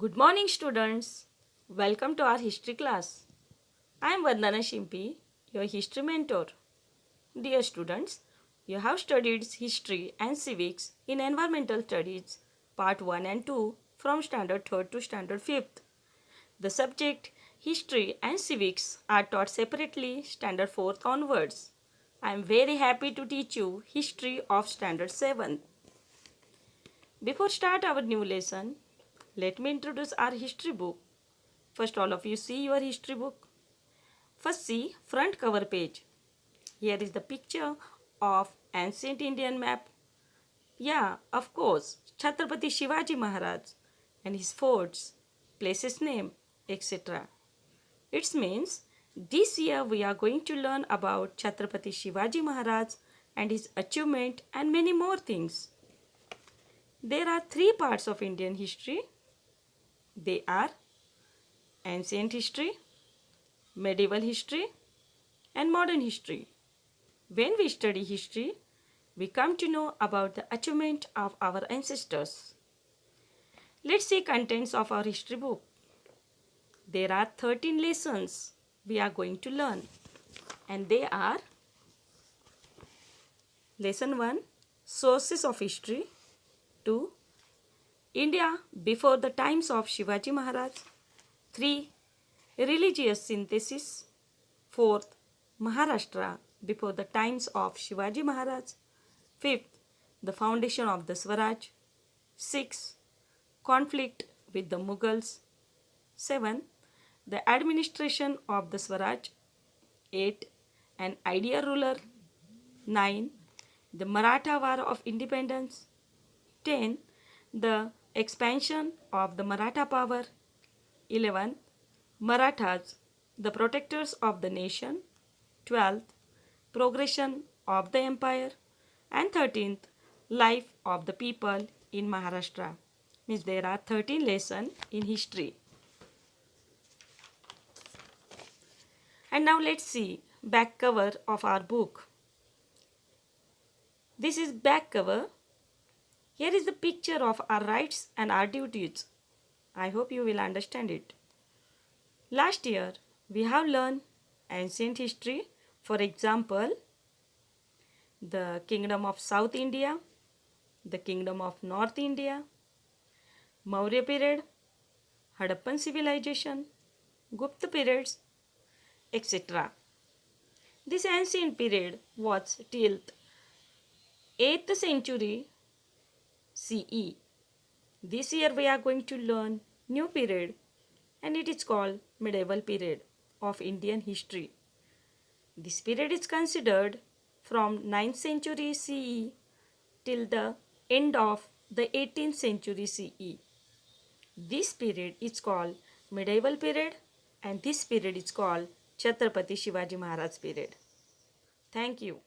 Good morning, students. Welcome to our history class. I am Vandana Shimpi, your history mentor. Dear students, you have studied history and civics in environmental studies part 1 and 2 from standard 3rd to standard 5th. The subject history and civics are taught separately standard 4th onwards. I am very happy to teach you history of standard 7th. Before start our new lesson, let me introduce our history book. First, all of you see your history book. First, see front cover page. Here is the picture of ancient Indian map. Yeah, of course, Chhatrapati Shivaji Maharaj and his forts, places name, etc. It means this year we are going to learn about Chhatrapati Shivaji Maharaj and his achievement and many more things. There are three parts of Indian history. They are ancient history, medieval history, and modern history. When we study history, we come to know about the achievement of our ancestors. Let's see contents of our history book. There are 13 lessons we are going to learn, and they are: Lesson 1, Sources of History; 2, India before the times of Shivaji Maharaj; 3, Religious synthesis; 4th, Maharashtra before the times of Shivaji Maharaj; 5th, the foundation of the Swaraj; 6, conflict with the Mughals; 7, the administration of the Swaraj; 8, an ideal ruler; 9, the Maratha War of Independence; 10, the expansion of the Maratha power; 11, Marathas, the protectors of the nation; 12th, progression of the empire; and 13th, life of the people in Maharashtra. Means there are 13 lessons in history. And now let's see back cover of our book. This is back cover. Here is the picture of our rights and our duties. I hope you will understand it. Last year we have learned ancient history. For example, the kingdom of South India, the kingdom of North India, Maurya period, Harappan civilization, Gupta periods, etc. This ancient period was till 8th century CE. This year we are going to learn new period, and it is called medieval period of Indian history. This period is considered from 9th century CE till the end of the 18th century CE. This period is called medieval period, and this period is called Chhatrapati Shivaji Maharaj period. Thank you.